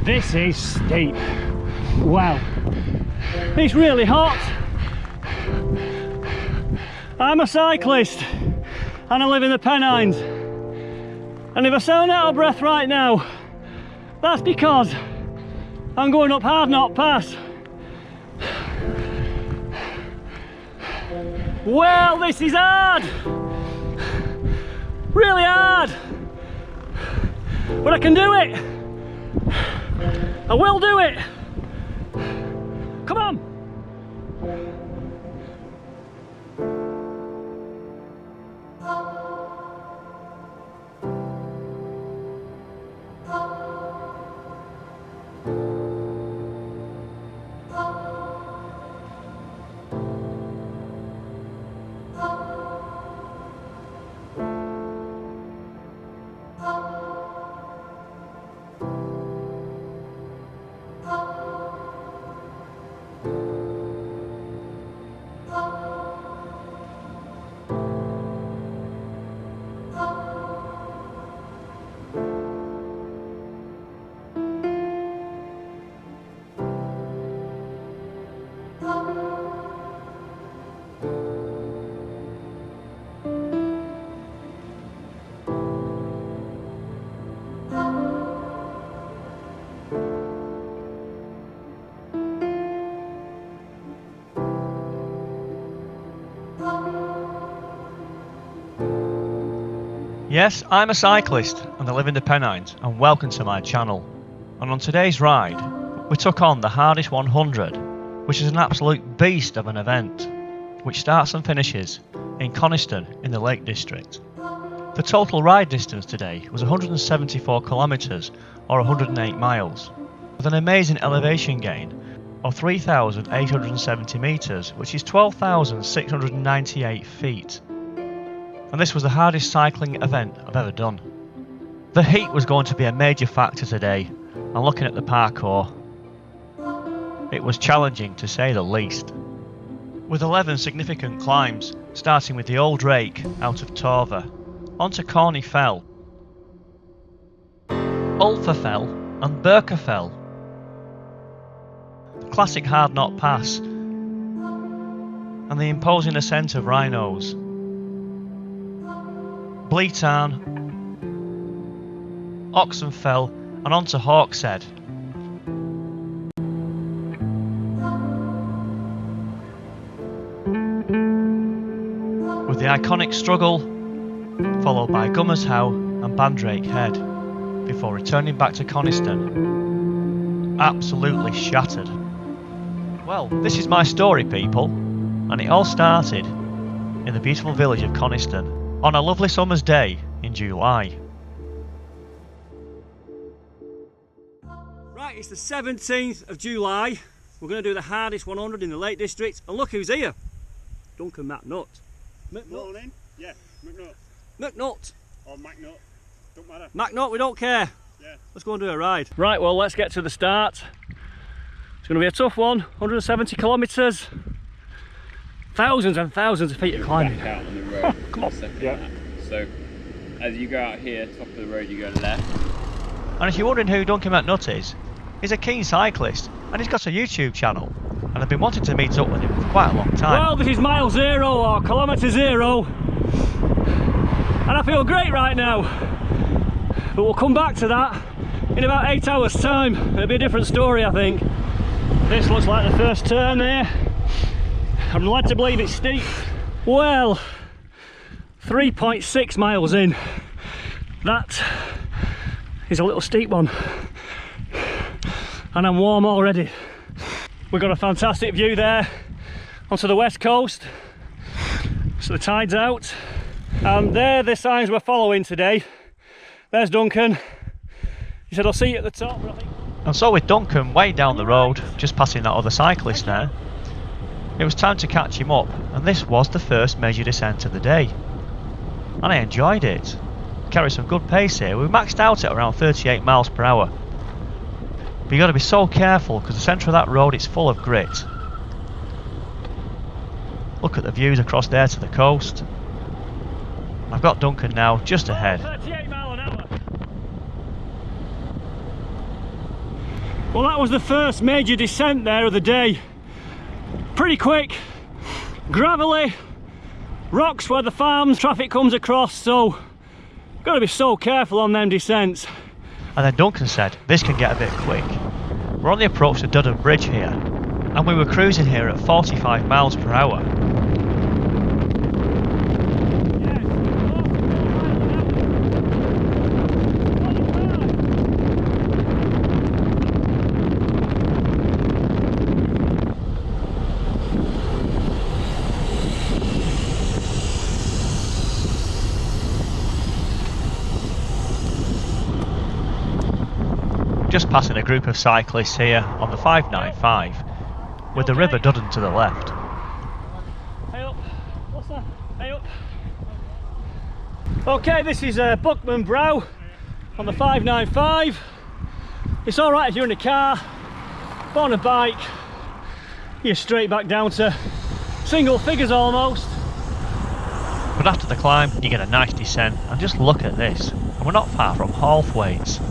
This is steep. Wow. It's really hot. I'm a cyclist and I live in the Pennines. And if I sound out of breath right now, that's because I'm going up Hardknott Pass. Well, this is hard. Really hard. But I can do it. I will do it. Come on. Yes, I'm a cyclist and I live in the Pennines, and welcome to my channel. And on today's ride, we took on the hardest 100, which is an absolute beast of an event, which starts and finishes in Coniston in the Lake District. The total ride distance today was 174 kilometres or 108 miles, with an amazing elevation gain of 3,870 metres, which is 12,698 feet. And this was the hardest cycling event I've ever done. The heat was going to be a major factor today, and looking at the parkour, it was challenging to say the least. With 11 significant climbs, starting with the Old Rake out of Torva, onto Corny Fell, Ulfa Fell and Burka Fell, the classic Hardknott Pass, and the imposing ascent of Rhinos, Bleetarn, Oxenfell and onto Hawkshead. With the iconic Struggle, followed by Gummers How and Bandrake Head, before returning back to Coniston, absolutely shattered. Well, this is my story, people, and it all started in the beautiful village of Coniston on a lovely summer's day in July. Right, it's the 17th of July. We're going to do the hardest 100 in the Lake District, and look who's here. Duncan McNutt. Morning. Yeah, McNutt. McNutt. Or McNutt. Don't matter. McNutt, we don't care. Yeah. Let's go and do a ride. Right, well, let's get to the start. It's going to be a tough one. 170 kilometres. Thousands and thousands of feet of climbing. Back out on the road. Come on. Yeah. So, as you go out here, top of the road, you go left. And if you're wondering who Duncan McNutt is, he's a keen cyclist and he's got a YouTube channel, and I've been wanting to meet up with him for quite a long time. Well, this is mile zero or kilometre zero, and I feel great right now. But we'll come back to that in about 8 hours time. It'll be a different story, I think. This looks like the first turn there. I'm led to believe it's steep. Well, 3.6 miles in. That is a little steep one. And I'm warm already. We've got a fantastic view there onto the west coast. So the tide's out. And there are the signs we're following today. There's Duncan. He said, I'll see you at the top. But I think... And so with Duncan way down the road, just passing that other cyclist there, it was time to catch him up, and this was the first major descent of the day. And I enjoyed it. Carried some good pace here. We maxed out at around 38 miles per hour. But you got to be so careful because the centre of that road is full of grit. Look at the views across there to the coast. I've got Duncan now just ahead. 38 mile an hour. Well, that was the first major descent there of the day. Pretty quick, gravelly, rocks where the farms traffic comes across, so got to be so careful on them descents. And then Duncan said this can get a bit quick. We're on the approach to Duncan Bridge here, and we were cruising here at 45 miles per hour. Just passing a group of cyclists here on the 595 with the River Duddon to the left. Hey up, what's that? Hey up. Okay, this is Buckman Brow on the 595. It's alright if you're in a car, but on a bike you're straight back down to single figures almost. But after the climb you get a nice descent, and just look at this, and we're not far from Halfways.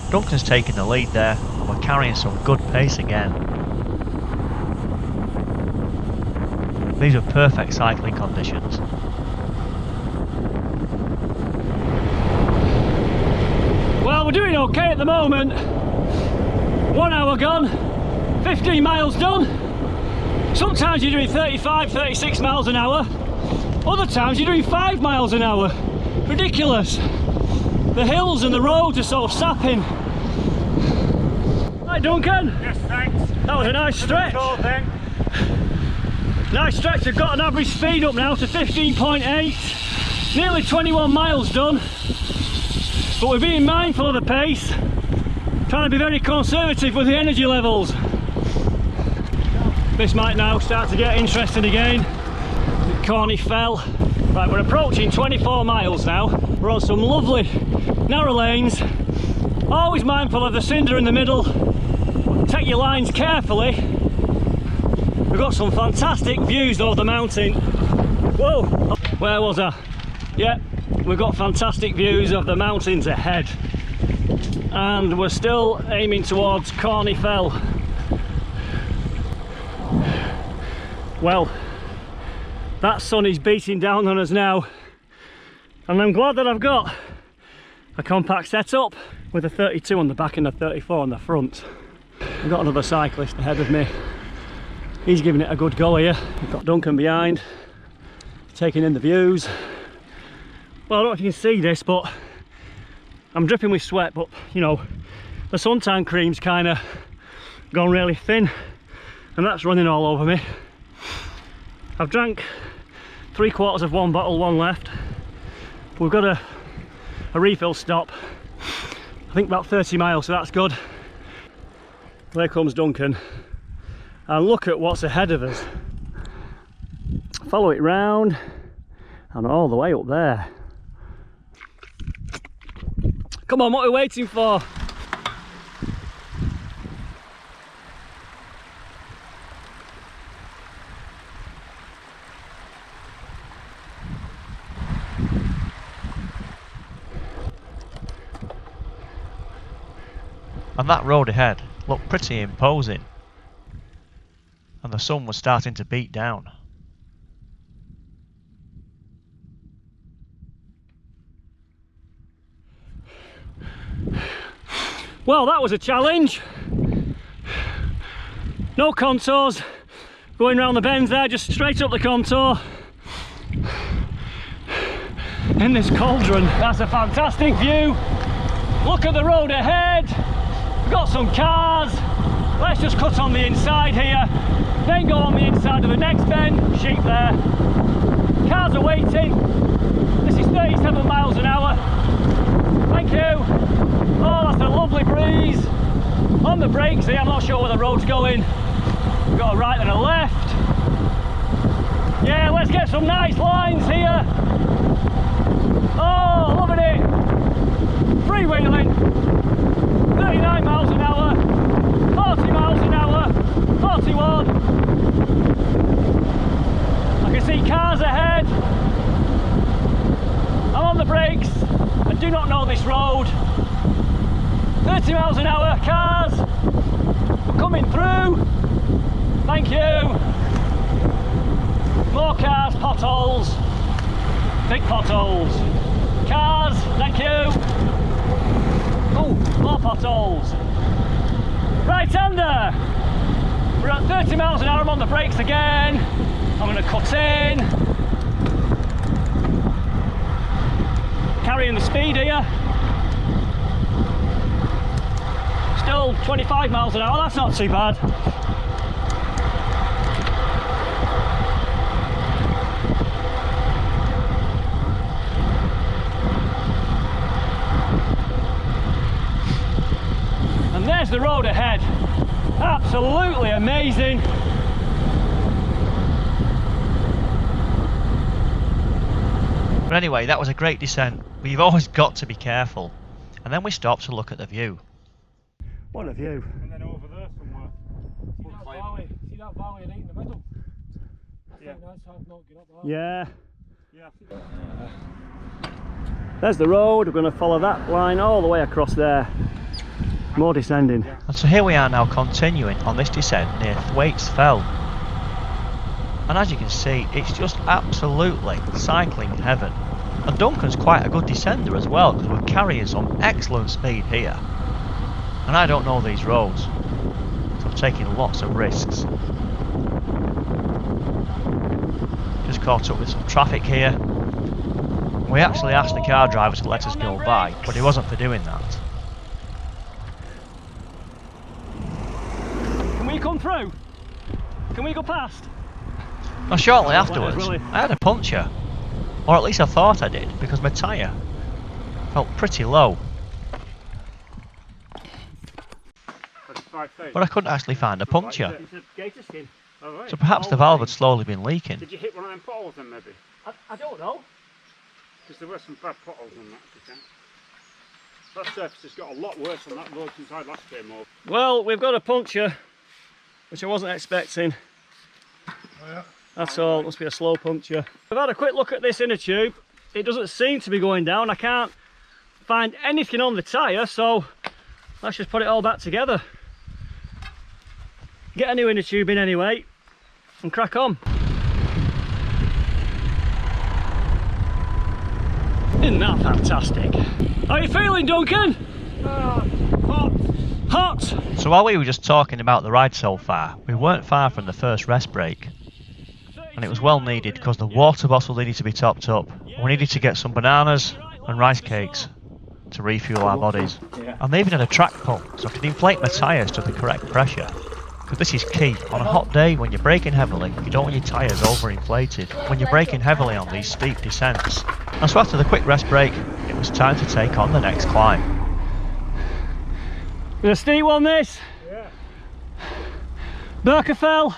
Duncan's taking the lead there, and we're carrying some good pace again. These are perfect cycling conditions. Well, we're doing okay at the moment. 1 hour gone, 15 miles done. Sometimes you're doing 35, 36 miles an hour. Other times you're doing 5 miles an hour. Ridiculous. The hills and the roads are so sapping. Right, Duncan? Yes, thanks. That was a nice stretch. Nice stretch. I've got an average speed up now to 15.8. Nearly 21 miles done. But we're being mindful of the pace. Trying to be very conservative with the energy levels. This might now start to get interesting again. The Corny Fell. Right, we're approaching 24 miles now. We're on some lovely narrow lanes. Always mindful of the cinder in the middle. Take your lines carefully. We've got some fantastic views over the mountain. Whoa! Where was I? Yeah, we've got fantastic views of the mountains ahead. And we're still aiming towards Corny Fell. Well, that sun is beating down on us now, and I'm glad that I've got a compact setup with a 32 on the back and a 34 on the front. I've got another cyclist ahead of me. He's giving it a good go here. We've got Duncan behind, taking in the views. Well, I don't know if you can see this, but I'm dripping with sweat, but you know, the suntan cream's kind of gone really thin, and that's running all over me. I've drank 3/4 of one bottle, one left. We've got a refill stop, I think about 30 miles, so that's good. There comes Duncan, and look at what's ahead of us. Follow it round and all the way up there. Come on, what are we waiting for? And that road ahead looked pretty imposing, and the sun was starting to beat down. Well, that was a challenge. No contours, going round the bends there, just straight up the contour. In this cauldron, that's a fantastic view. Look at the road ahead. We've got some cars. Let's just cut on the inside here, then go on the inside of the next bend. Sheep there. Cars are waiting. This is 37 miles an hour. Thank you. Oh, that's a lovely breeze. On the brakes here, I'm not sure where the road's going. We've got a right and a left. Yeah, let's get some nice lines here. Oh, loving it. Freewheeling. 39 miles an hour, 40 miles an hour, 41. I can see cars ahead. I'm on the brakes. I do not know this road. 30 miles miles an hour. Cars, we're coming through. Thank you. More cars, potholes, big potholes. Cars, thank you. Oh, more potholes. Right-hander. We're at 30 miles an hour. I'm on the brakes again. I'm going to cut in. Carrying the speed here. Still 25 miles an hour. That's not too bad. There's the road ahead. Absolutely amazing. But anyway, that was a great descent, but you've always got to be careful. And then we stopped to look at the view. What a view. And then over there somewhere. See that valley right in the middle? Yeah. That's Hardknott, get up that. Yeah. Yeah. There's the road. We're going to follow that line all the way across there. More descending. And so here we are now continuing on this descent near Thwaites Fell. And as you can see, it's just absolutely cycling heaven. And Duncan's quite a good descender as well, because we're carrying some excellent speed here. And I don't know these roads, so I'm taking lots of risks. Just caught up with some traffic here. We actually asked the car driver to let us go by, but he wasn't for doing that. Can we come through? Can we go past? Now shortly afterwards, I had a puncture. Or at least I thought I did, because my tyre felt pretty low. But I couldn't actually find a puncture. Gator skin. So perhaps the valve had slowly been leaking. Did you hit one of them potholes then maybe? I don't know. Because there were some bad potholes on that descent. That surface has got a lot worse on that road since I last came over. Well, we've got a puncture, which I wasn't expecting. Oh, yeah. That's all. It must be a slow puncture. I've had a quick look at this inner tube. It doesn't seem to be going down. I can't find anything on the tyre, so let's just put it all back together. Get a new inner tube in anyway and crack on. Isn't that fantastic? How are you feeling, Duncan? Hot. Hot! So while we were just talking about the ride so far, we weren't far from the first rest break. And it was well needed because the water bottle needed to be topped up. We needed to get some bananas and rice cakes to refuel our bodies. And they even had a track pump so I could inflate my tyres to the correct pressure. Because this is key. On a hot day when you're braking heavily, you don't want your tyres overinflated when you're braking heavily on these steep descents. And so after the quick rest break, it was time to take on the next climb. Bit of steep one this. Yeah. Birkefell.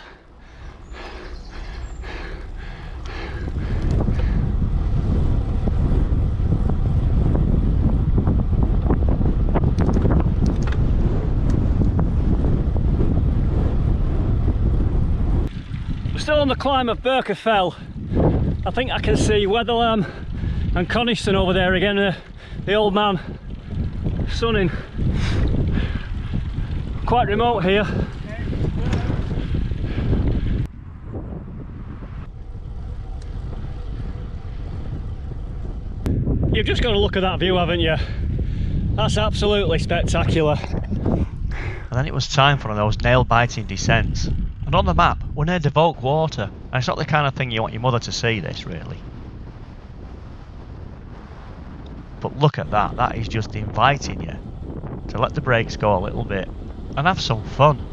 We're still on the climb of Birkefell. I think I can see Weatherlam and Coniston over there again, the old man sunning. Quite remote here. You've just got to look at that view, haven't you? That's absolutely spectacular. And then it was time for one of those nail-biting descents. And on the map, we're near Devoke Water, and it's not the kind of thing you want your mother to see this, really. But look at that, that is just inviting you to let the brakes go a little bit and have some fun.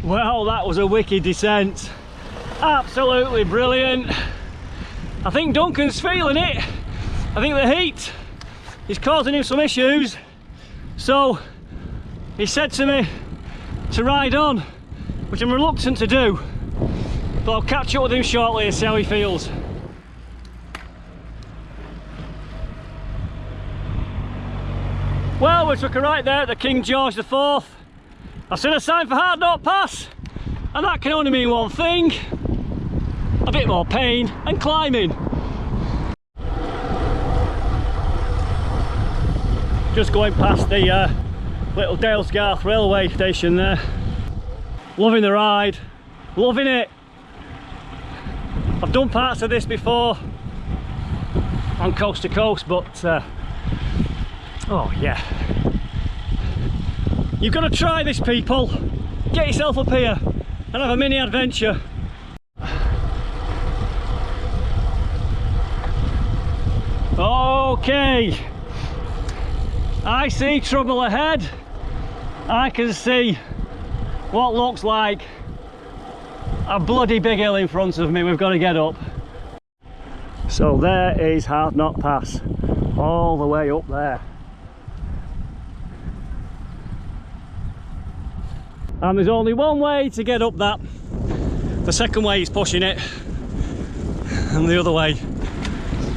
Well, that was a wicked descent. Absolutely brilliant. I think Duncan's feeling it. I think the heat is causing him some issues, so he said to me to ride on, which I'm reluctant to do, but I'll catch up with him shortly and see how he feels. Well, we took a right there at the King George IV. I've seen a sign for Hardknott Pass, and that can only mean one thing: a bit more pain and climbing. Just going past the little Dalesgarth railway station there. Loving the ride, loving it. I've done parts of this before on coast to coast, but oh yeah, you've got to try this, people. Get yourself up here and have a mini adventure. Okay, I see trouble ahead. I can see what looks like a bloody big hill in front of me. We've got to get up. So there is Hardknott Pass, all the way up there. And there's only one way to get up that. The second way is pushing it, and the other way,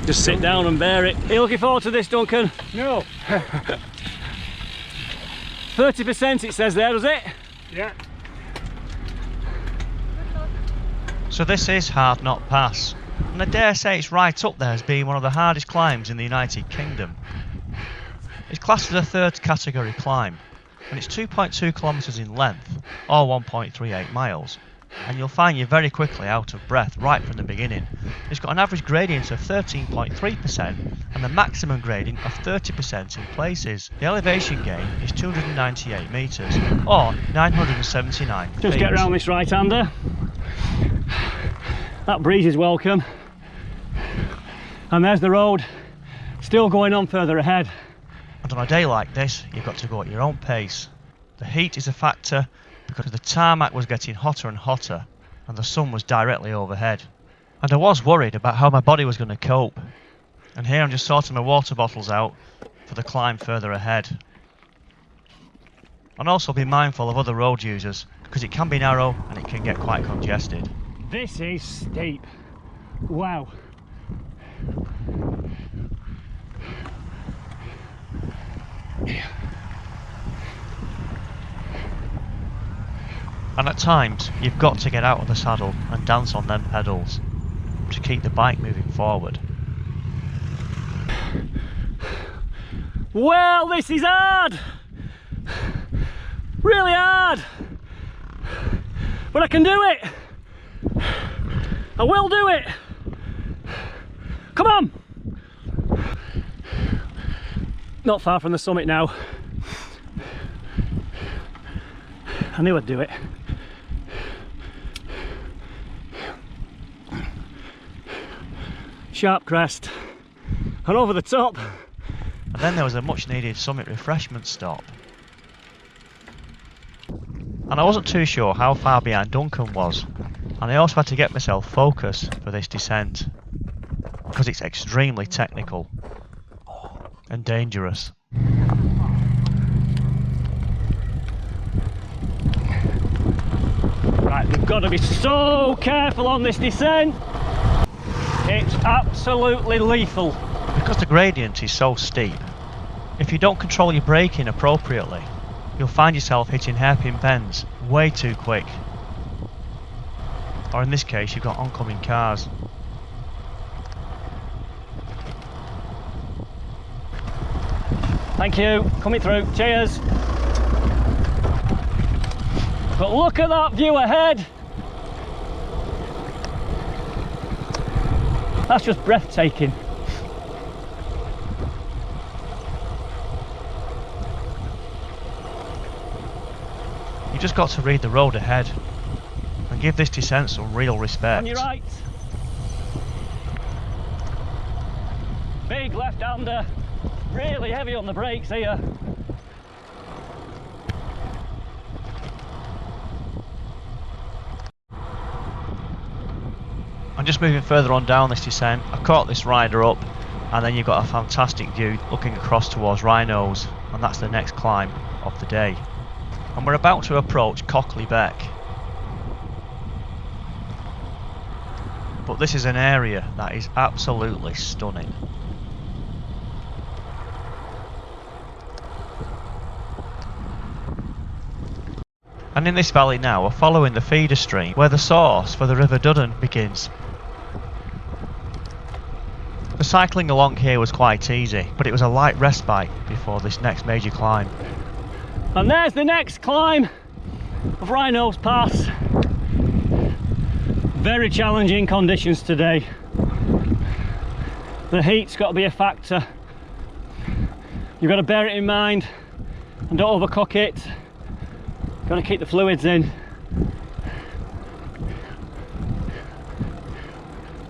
just sit down and bear it. Are you looking forward to this, Duncan? No. 30% it says there, does it? Yeah. So this is Hardknott Pass, and I dare say it's right up there as being one of the hardest climbs in the United Kingdom. It's classed as a third category climb, and it's 2.2 kilometres in length, or 1.38 miles, and you'll find you're very quickly out of breath right from the beginning. It's got an average gradient of 13.3% and the maximum gradient of 30% in places. The elevation gain is 298 metres, or 979 feet. Just get around this right-hander. That breeze is welcome. And there's the road, still going on further ahead. And on a day like this, you've got to go at your own pace. The heat is a factor because the tarmac was getting hotter and hotter, and the sun was directly overhead. And I was worried about how my body was going to cope. And here I'm just sorting my water bottles out for the climb further ahead. And also be mindful of other road users, because it can be narrow and it can get quite congested. This is steep. Wow. And at times, you've got to get out of the saddle and dance on them pedals to keep the bike moving forward. Well, this is hard. Really hard. But I can do it. I will do it. Come on. Not far from the summit now. I knew I'd do it. Sharp crest and over the top. And then there was a much needed summit refreshment stop. And I wasn't too sure how far behind Duncan was, and I also had to get myself focused for this descent because it's extremely technical and dangerous. Right, we've got to be so careful on this descent. It's absolutely lethal. Because the gradient is so steep, if you don't control your braking appropriately, you'll find yourself hitting hairpin bends way too quick. Or in this case, you've got oncoming cars. Thank you, coming through, cheers. But look at that view ahead. That's just breathtaking. You just got to read the road ahead and give this descent some real respect. On your right. Big left-hander. Really heavy on the brakes here. I'm just moving further on down this descent. I caught this rider up and then you've got a fantastic view looking across towards Rhinos, and that's the next climb of the day. And we're about to approach Cockley Beck. But this is an area that is absolutely stunning. And in this valley now, we're following the feeder stream where the source for the River Duddon begins. The cycling along here was quite easy, but it was a light respite before this next major climb. And there's the next climb of Rhinos Pass. Very challenging conditions today. The heat's got to be a factor. You've got to bear it in mind and don't overcook it. Got to keep the fluids in.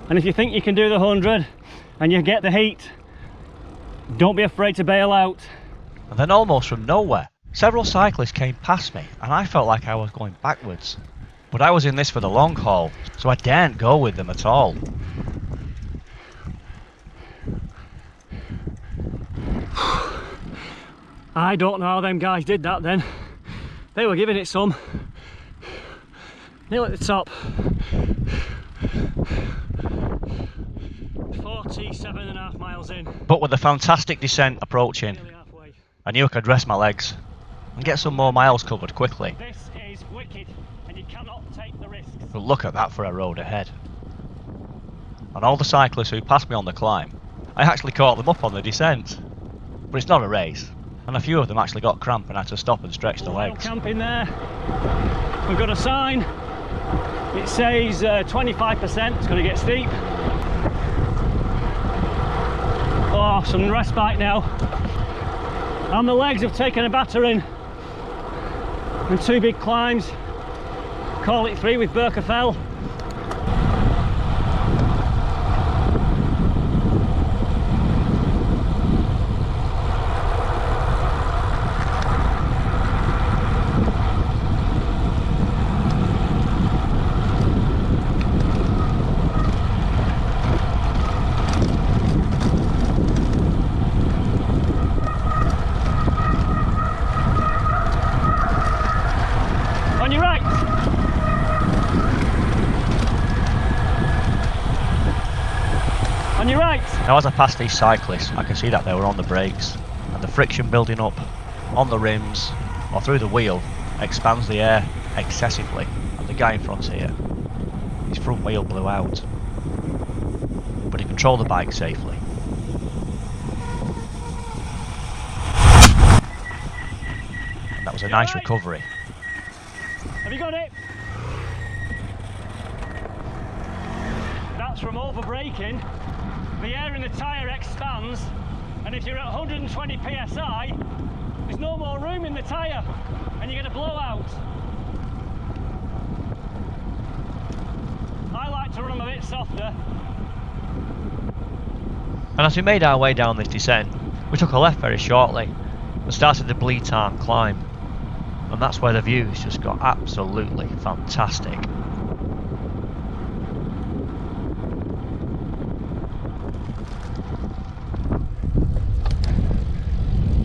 And if you think you can do the 100 and you get the heat, don't be afraid to bail out. And then almost from nowhere, several cyclists came past me and I felt like I was going backwards. But I was in this for the long haul, so I daren't go with them at all. I don't know how them guys did that then. They were giving it some. Nearly at the top. 47.5 miles in. But with a fantastic descent approaching, I knew I could rest my legs and get some more miles covered quickly. This is wicked and you cannot take the risks. But look at that for a road ahead. And all the cyclists who passed me on the climb, I actually caught them up on the descent. But it's not a race, and a few of them actually got cramp and had to stop and stretch their legs. Camping there. We've got a sign. It says 25%. It's going to get steep. Oh, some respite now. And the legs have taken a battering. And 2 big climbs. Call it 3 with Birkefell. On your right. On your right. Now as I passed these cyclists, I could see that they were on the brakes, and the friction building up on the rims or through the wheel expands the air excessively. And the guy in front here, his front wheel blew out, but he controlled the bike safely. And that was a nice recovery. Have you got it? That's from over braking. The air in the tyre expands, and if you're at 120 psi, there's no more room in the tyre, and you get a blowout. I like to run them a bit softer. And as we made our way down this descent, we took a left very shortly and started the Bleed Tarn climb. And that's where the views just got absolutely fantastic.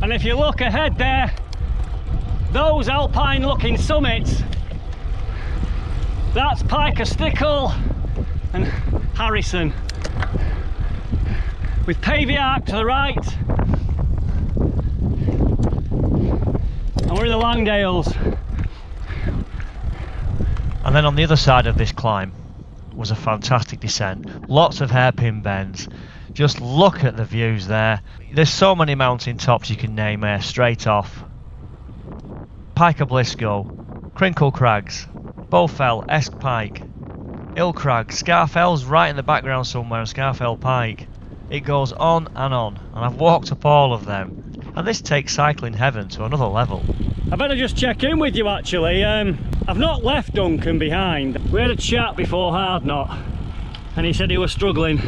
And if you look ahead there, those alpine looking summits, that's Piker Stickle and Harrison, with Paviark to the right. And we're in the Langdales. And then on the other side of this climb was a fantastic descent. Lots of hairpin bends. Just look at the views there. There's so many mountain tops you can name here straight off. Piker Blisco, Crinkle Crags, Bowfell, Esk Pike, Hill Crag, Scarfell's right in the background somewhere, Scarfell Pike. It goes on, and I've walked up all of them. And this takes cycling heaven to another level. I better just check in with you actually. I've not left Duncan behind. We had a chat before Hardknott and he said he was struggling.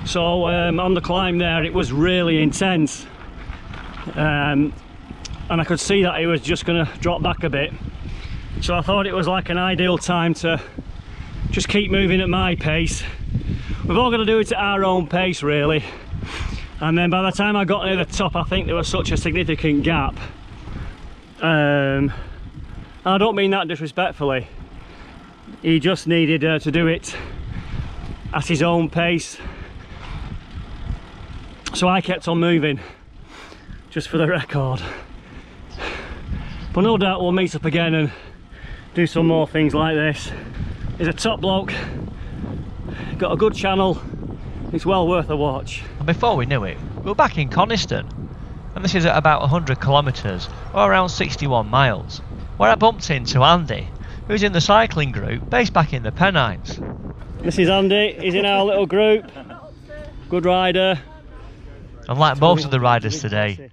So on the climb there it was really intense. And I could see that he was just going to drop back a bit. So I thought it was like an ideal time to just keep moving at my pace. We've all got to do it at our own pace really. And then by the time I got near the top, I think there was such a significant gap. And I don't mean that disrespectfully. He just needed to do it at his own pace. So I kept on moving, just for the record. But no doubt we'll meet up again and do some more things like this. He's a top bloke, got a good channel, it's well worth a watch. And before we knew it, we were back in Coniston, and this is at about 100 kilometres, or around 61 miles, where I bumped into Andy, who's in the cycling group based back in the Pennines. This is Andy, he's in our little group, good rider. And like most of the riders today,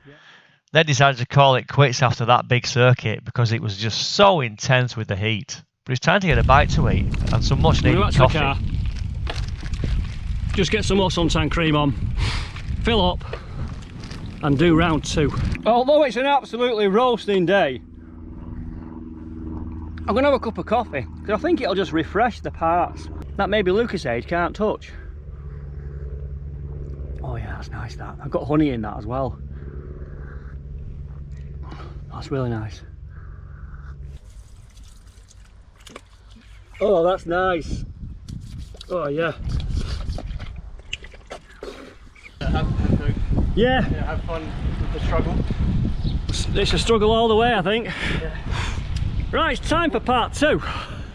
they decided to call it quits after that big circuit because it was just so intense with the heat. But it's time to get a bite to eat and some much needed coffee. Car. Just get some more suntan cream on, fill up and do round 2. Although it's an absolutely roasting day, I'm going to have a cup of coffee because I think it'll just refresh the parts that maybe Lucas Age can't touch. Oh yeah, that's nice that. I've got honey in that as well. That's really nice. Oh, that's nice. Oh yeah. Yeah. Have fun with the struggle. It's a struggle all the way, I think. Yeah. Right, it's time for part 2.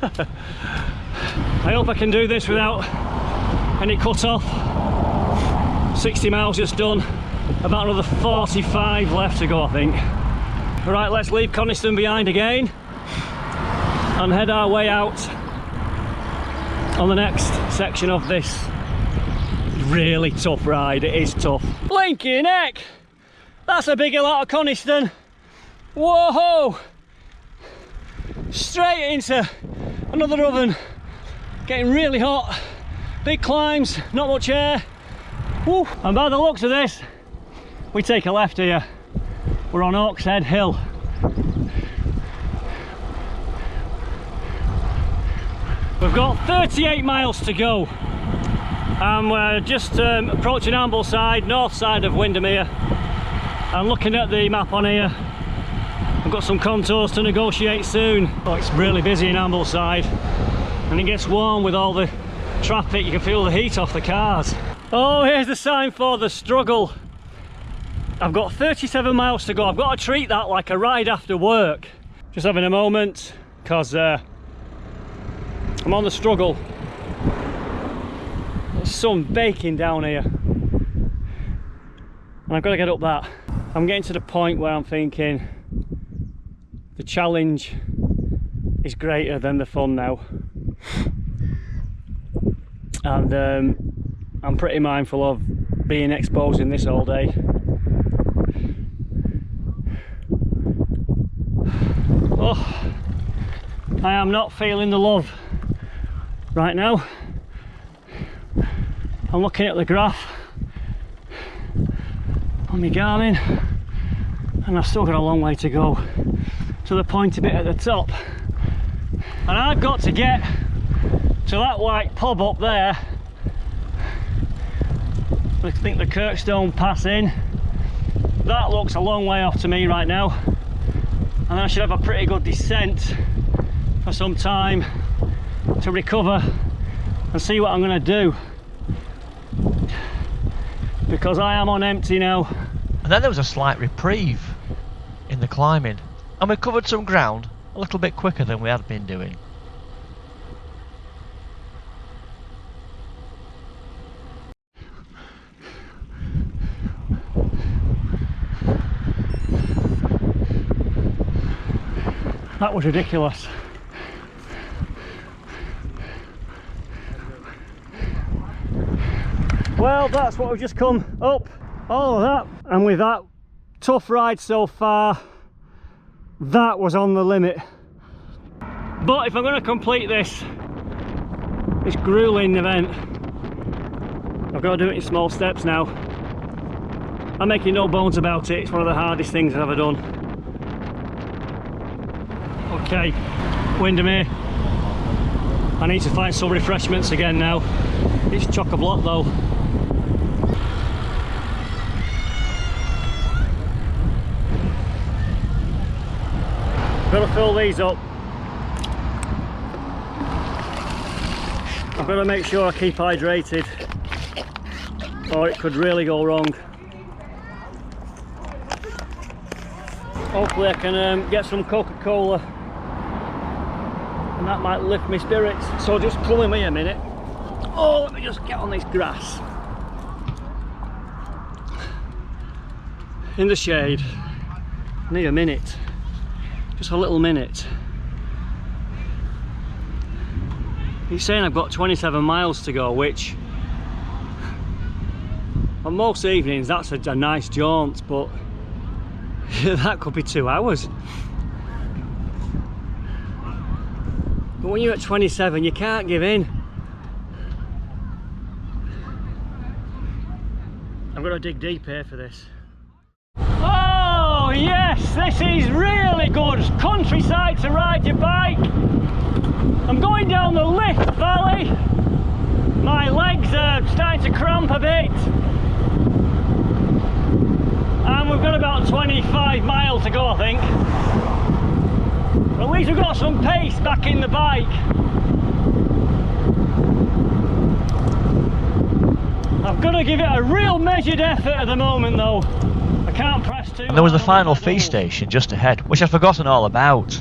I hope I can do this without any cut off. 60 miles just done. About another 45 left to go, I think. Right, let's leave Coniston behind again and head our way out on the next section of this really tough ride. It is tough. Blinking heck! That's a big hill out of Coniston. Whoa! Straight into another oven. Getting really hot. Big climbs, not much air. Woo. And by the looks of this, we take a left here. We're on Hawkshead Hill. We've got 38 miles to go. And we're just approaching Ambleside, north side of Windermere. And looking at the map on here, I've got some contours to negotiate soon. Oh, it's really busy in Ambleside. And it gets warm with all the traffic. You can feel the heat off the cars. Oh, here's the sign for the struggle. I've got 37 miles to go. I've got to treat that like a ride after work. Just having a moment, because I'm on the struggle. There's sun baking down here. And I've got to get up that. I'm getting to the point where I'm thinking the challenge is greater than the fun now. And I'm pretty mindful of being exposed in this all day. Oh, I am not feeling the love right now. I'm looking at the graph on my Garmin and I've still got a long way to go to the pointy bit at the top. And I've got to get to that white pub up there. I think the Kirkstone Pass in. That looks a long way off to me right now. And I should have a pretty good descent for some time to recover and see what I'm going to do. Because I am on empty now. And then there was a slight reprieve in the climbing, and we covered some ground a little bit quicker than we had been doing. That was ridiculous. Well, that's what we've just come up, all of that. And with that tough ride so far, that was on the limit. But if I'm going to complete this grueling event, I've got to do it in small steps now. I'm making no bones about it, it's one of the hardest things I've ever done. Okay, Windermere. I need to find some refreshments again now. It's chock-a-block though. Gotta fill these up. I've got to make sure I keep hydrated, or it could really go wrong. Hopefully I can get some Coca-Cola, and that might lift my spirits. So just come with me a minute. Oh, let me just get on this grass. In the shade. Need a minute. Just a little minute. He's saying I've got 27 miles to go, which on most evenings that's a nice jaunt, but that could be 2 hours. But when you're at 27, you can't give in. I'm going to dig deep here for this. Oh yes, this is really good countryside to ride your bike. I'm going down the Lift Valley. My legs are starting to cramp a bit. And we've got about 25 miles to go, I think. At least we've got some pace back in the bike. I've got to give it a real measured effort at the moment though. I can't press too. And there was the final feed station just ahead, which I'd forgotten all about.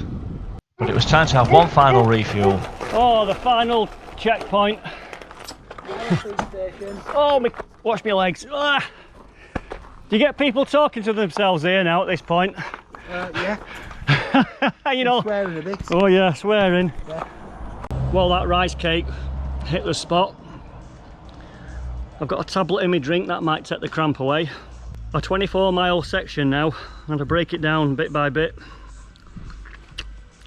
But it was time to have one final refuel. Oh, the final checkpoint. Oh, watch my legs. Ah. Do you get people talking to themselves here now at this point? Yeah. You know. Swearing a bit. Oh yeah, swearing. Yeah. Well, that rice cake hit the spot. I've got a tablet in my drink that might take the cramp away. A 24-mile section now. I'm going to break it down bit by bit.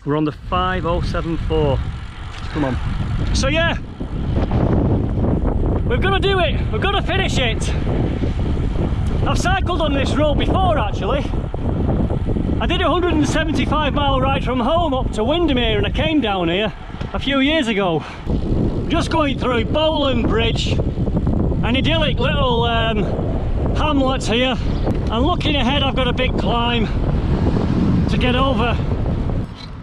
We're on the 5074. Come on. So yeah, we've got to do it. We've got to finish it. I've cycled on this road before actually. I did a 175-mile ride from home up to Windermere, and I came down here a few years ago. Just going through Bowland Bridge, an idyllic little hamlet here, and looking ahead I've got a big climb to get over.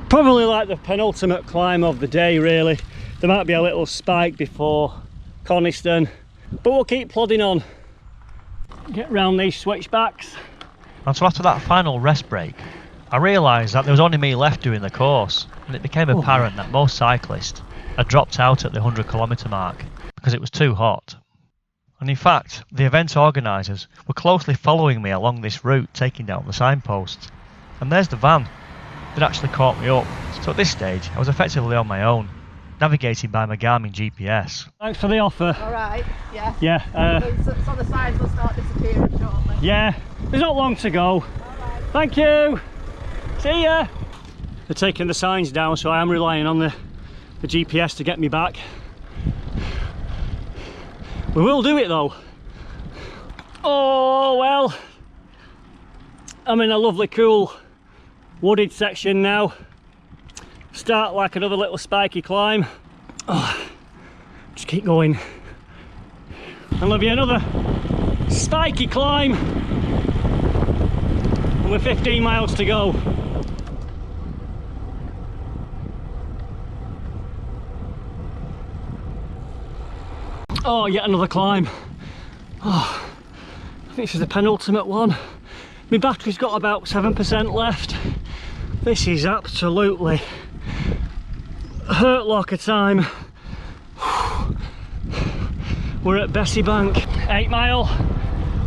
Probably like the penultimate climb of the day really. There might be a little spike before Coniston, but we'll keep plodding on. Get round these switchbacks. And so after that final rest break, I realised that there was only me left doing the course, and it became apparent that most cyclists had dropped out at the 100-kilometre mark because it was too hot. And in fact, the event organisers were closely following me along this route, taking down the signposts. And there's the van. It actually caught me up. So at this stage, I was effectively on my own, navigating by my Garmin GPS. Thanks for the offer. Alright, yeah. Yeah. So the signs will start disappearing shortly. Yeah, there's not long to go. Alright. Thank you. See ya. They're taking the signs down, so I am relying on the GPS to get me back. We will do it though. Oh well. I'm in a lovely cool wooded section now. Start like another little spiky climb. Oh, just keep going. And there'll be another spiky climb. And we're 15 miles to go. Oh, yet another climb. Oh, I think this is the penultimate one. My battery's got about 7% left. This is absolutely hurt locker time. We're at Bessie Bank. 8 mile.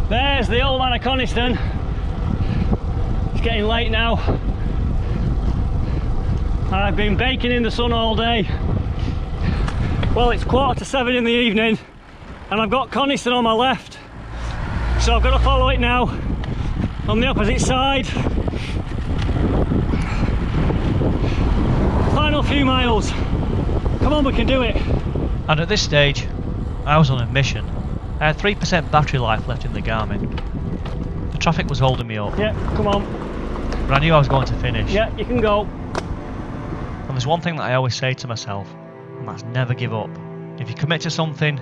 There's the old man of Coniston. It's getting late now. I've been baking in the sun all day. Well, it's 7:15 in the evening and I've got Coniston on my left, so I've got to follow it now on the opposite side. Final few miles. Come on, we can do it. And at this stage, I was on a mission. I had 3% battery life left in the Garmin. The traffic was holding me up. Yeah, come on. But I knew I was going to finish. Yeah, you can go. And there's one thing that I always say to myself, and that's never give up. If you commit to something,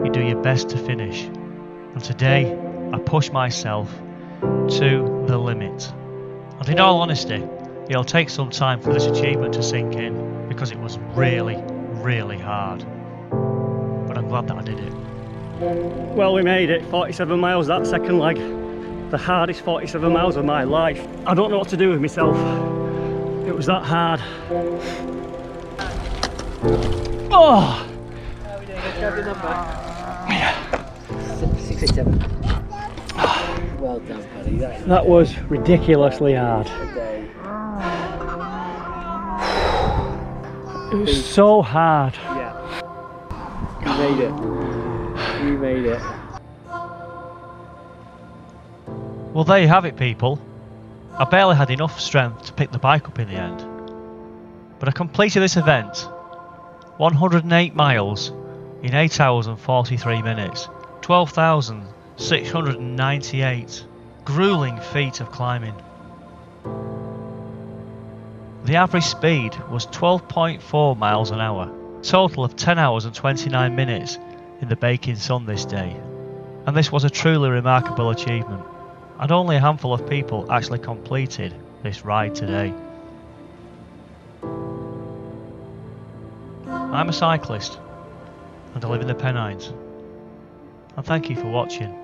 you do your best to finish. And today, I pushed myself to the limit. And in all honesty, It'll take some time for this achievement to sink in because it was really, really hard. But I'm glad that I did it. Well, we made it. 47 miles that second leg. The hardest 47 miles of my life. I don't know what to do with myself. It was that hard. Oh! How are we doing? Let's grab your number. 67. Well done, buddy. That was ridiculously hard. a day. It was so hard. Yeah. You made it. You made it. Well, there you have it, people. I barely had enough strength to pick the bike up in the end. But I completed this event, 108 miles, in 8 hours and 43 minutes, 12,698 grueling feet of climbing. The average speed was 12.4 miles an hour, total of 10 hours and 29 minutes in the baking sun this day. And this was a truly remarkable achievement, and only a handful of people actually completed this ride today. I'm a cyclist, and I live in the Pennines, and thank you for watching.